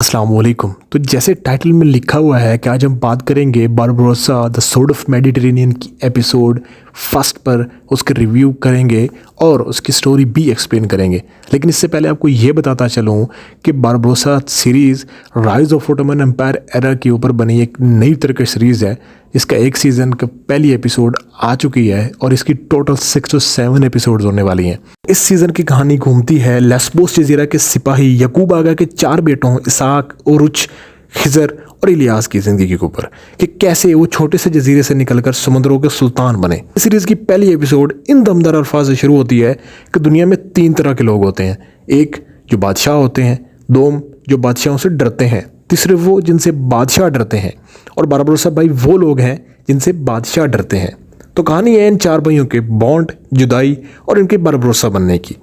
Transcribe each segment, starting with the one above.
अस्सलाम वालेकुम। तो जैसे टाइटल में लिखा हुआ है कि आज हम बात करेंगे Barbarossa the sword of Mediterranean की एपिसोड फर्स्ट पर उसके रिव्यू करेंगे और उसकी स्टोरी भी एक्सप्लेन करेंगे। लेकिन इससे पहले आपको ये बताता चलूँ कि Barbarossa series rise of Ottoman Empire era के ऊपर बनी एक नई तरह की सीरीज़ है। इसका एक सीज़न का पहली एपिसोड आ चुकी है और इसकी टोटल 6 to 7 एपिसोड्स होने वाली हैं। इस सीज़न की कहानी घूमती है लेस्बोस जजीरा के सिपाही यकूब आगा के 4 बेटों इसाक, उरुच, खिजर और इलियास की ज़िंदगी के ऊपर कि कैसे वो छोटे से जजीरे से निकलकर समुद्रों के सुल्तान बने। इस सीरीज़ की पहली एपिसोड इन दमदार अल्फाज से शुरू होती है कि दुनिया में 3 तरह के लोग होते हैं। एक जो बादशाह होते हैं, दो जो बादशाहों से डरते हैं, तीसरे वो जिनसे बादशाह डरते हैं और बारबरोसा भाई वो लोग हैं जिनसे बादशाह डरते हैं। तो कहानी है इन 4 भाइयों के बॉन्ड, जुदाई और इनके बारबरोसा बनने की।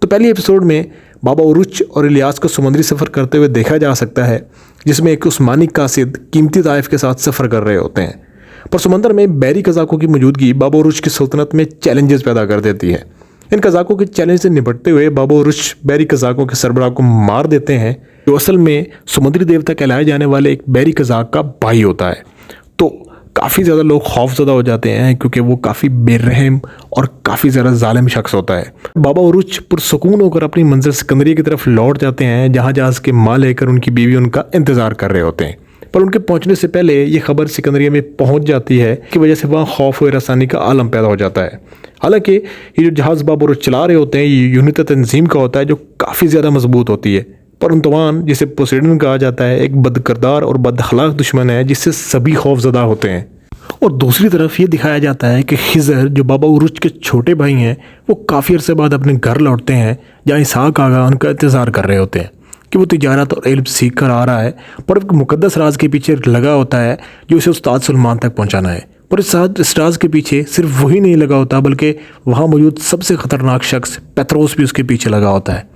तो पहली एपिसोड में बाबा उरुच और इलियास को समुद्री सफ़र करते हुए देखा जा सकता है, जिसमें एक उस्मानी कासिद कीमती ताइफ के साथ सफ़र कर रहे होते हैं। पर समंदर में बैरी कज़ाकों की मौजूदगी बाबा उरुच की सल्तनत में चैलेंजेस पैदा कर देती है। इन कज़ाकों के चैलेंज से निपटते हुए बाबा उरुच बैरी कज़ाकों के सरबराह को मार देते हैं, जो असल में समुद्री देवता कहलाए जाने वाले एक बैरी कज़ाक का भाई होता है। तो काफ़ी ज़्यादा लोग खौफज़दा हो जाते हैं क्योंकि वो काफ़ी बेरहम और काफ़ी ज़्यादा जालिम शख्स होता है। बाबा उरुच पुरसकून होकर अपनी मंजिल सिकंदरिया की तरफ लौट जाते हैं, जहाँ जहाज़ के माल लेकर उनकी बीवी उनका इंतज़ार कर रहे होते हैं। पर उनके पहुंचने से पहले ये खबर सिकंदरिया में पहुंच जाती है कि वजह से वहाँ खौफ व रसानी का आलम पैदा हो जाता है। हालांकि ये जो जहाज़ बाबा उरुच चला रहे होते हैं ये यूनिट तंजीम का होता है जो काफ़ी ज़्यादा मजबूत होती है। पर उनतवान जिसे पोसेडन कहा जाता है एक बदकिरदार और बदअखलाक दुश्मन है जिससे सभी खौफजदा होते हैं। और दूसरी तरफ ये दिखाया जाता है कि खिजर जो बाबा उरुच के छोटे भाई हैं वो काफ़ी अरसे बाद अपने घर लौटते हैं, जहाँ इसाक आगा उनका इंतज़ार कर रहे होते हैं कि वो तिजारत और इल्म सीख कर आ रहा है। पर एक मुकद्दस राज के पीछे लगा होता है जो उसे उस्ताद सुलेमान तक पहुँचाना है। पर इस राज के पीछे सिर्फ वही नहीं लगा होता बल्कि वहाँ मौजूद सबसे ख़तरनाक शख्स पेत्रोस भी उसके पीछे लगा होता है।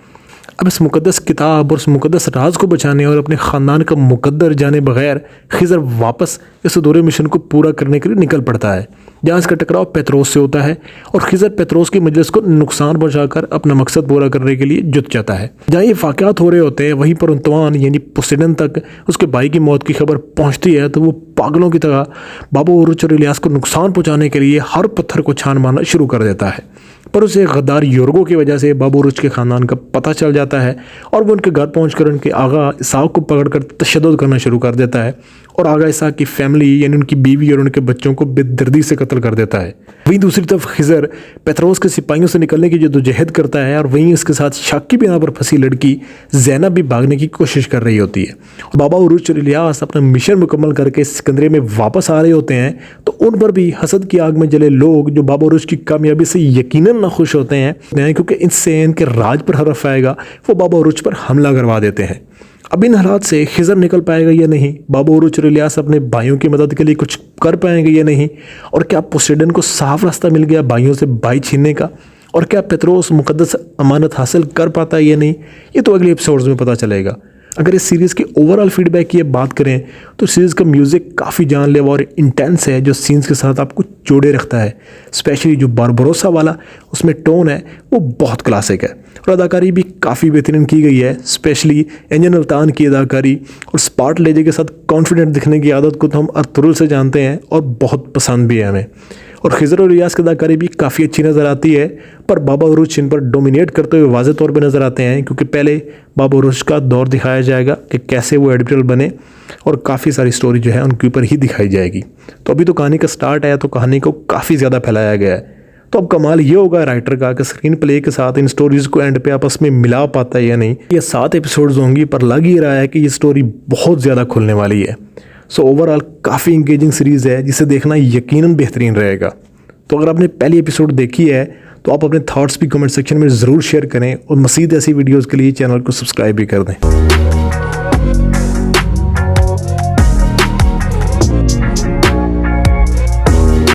अब इस मुकद्दस किताब और उस मुकद्दस राज को बचाने और अपने ख़ानदान का मुकद्दर जाने बगैर खिजर वापस इस अधूरे मिशन को पूरा करने के लिए निकल पड़ता है, जहाँ इसका टकराव पेत्रोस से होता है और खिजर पेत्रोस की मजलिस को नुकसान पहुंचाकर अपना मकसद पूरा करने के लिए जुट जाता है। जहाँ ये वाक़यात हो रहे होते हैं वहीं पर उनतवान यानी पोसेडन तक उसके भाई की मौत की खबर पहुँचती है, तो वो पागलों की तरह बाबा उरुच और इलियास को नुकसान पहुँचाने के लिए हर पत्थर को छान मारना शुरू कर देता है। पर उसे गद्दार योरगो की वजह से बाबा उरुच के ख़ानदान का पता चल जाता है और वो उनके घर पहुंचकर उनके आगा इसाक को पकड़कर तशद्दुद करना शुरू कर देता है और आगा इसाक की फैमिली यानी उनकी बीवी और उनके बच्चों को बेदर्दी से कत्ल कर देता है। वहीं दूसरी तरफ खिजर पेत्रोस के सिपाहियों से निकलने की जद्दोजहद करता है और वहीं इसके साथ शक की बिना पर फंसी लड़की ज़ैनब भी भागने की कोशिश कर रही होती है। बाबा उरुच और इलियास अपना मिशन मुकम्मल करके सिकंदरिया में वापस आ रहे होते हैं, तो उन पर भी हसद की आग में जले लोग जो बाबा उरुच की कामयाबी से यकीनन ना खुश होते हैं क्योंकि इससे इनके राज पर हरफ आएगा, वो बाबा उरुच पर हमला करवा देते हैं। अब इन हालात से खिजर निकल पाएगा या नहीं, बाबा उरुच और इलियास अपने भाइयों की मदद के लिए कुछ कर पाएंगे या नहीं, और क्या पोसेडन को साफ रास्ता मिल गया भाइयों से भाई छीनने का, और क्या पेत्रोस मुकद्दस अमानत हासिल कर पाता है या नहीं, ये तो अगले एपिसोड्स में पता चलेगा। अगर इस सीरीज़ की ओवरऑल फीडबैक की बात करें तो सीरीज़ का म्यूज़िक काफ़ी जानलेवा और इंटेंस है, जो सीन्स के साथ आपको जोड़े रखता है। स्पेशली जो बारबरोसा वाला उसमें टोन है वो बहुत क्लासिक है और अदाकारी भी काफ़ी बेहतरीन की गई है। स्पेशली एंजन अल्तान की अदाकारी और स्पार्ट लेजे के साथ कॉन्फिडेंट दिखने की आदत को तो हम अर्तुगरुल से जानते हैं और बहुत पसंद भी है हमें। और खिजर और इलियास की अदाकारी भी काफ़ी अच्छी नज़र आती है, पर बाबा उरुच इन पर डोमिनेट करते हुए वाज़ेह तौर पे नज़र आते हैं, क्योंकि पहले बाबा उरुच का दौर दिखाया जाएगा कि कैसे वो एडिटोरियल बने और काफ़ी सारी स्टोरी जो है उनके ऊपर ही दिखाई जाएगी। तो अभी तो कहानी का स्टार्ट है, तो कहानी को काफ़ी ज़्यादा फैलाया गया है। तो अब कमाल ये होगा राइटर का कि स्क्रीन प्ले के साथ इन स्टोरीज़ को एंड पे आपस में मिला पाता है या नहीं। ये 7 एपिसोड्स होंगी, पर लग ही रहा है कि ये स्टोरी बहुत ज़्यादा खुलने वाली है। सो ओवरऑल काफ़ी इंगेजिंग सीरीज़ है जिसे देखना यकीनन बेहतरीन रहेगा। तो अगर आपने पहली एपिसोड देखी है तो आप अपने थॉट्स भी कमेंट सेक्शन में ज़रूर शेयर करें और मज़ीद ऐसी वीडियोज़ के लिए चैनल को सब्सक्राइब भी कर दें।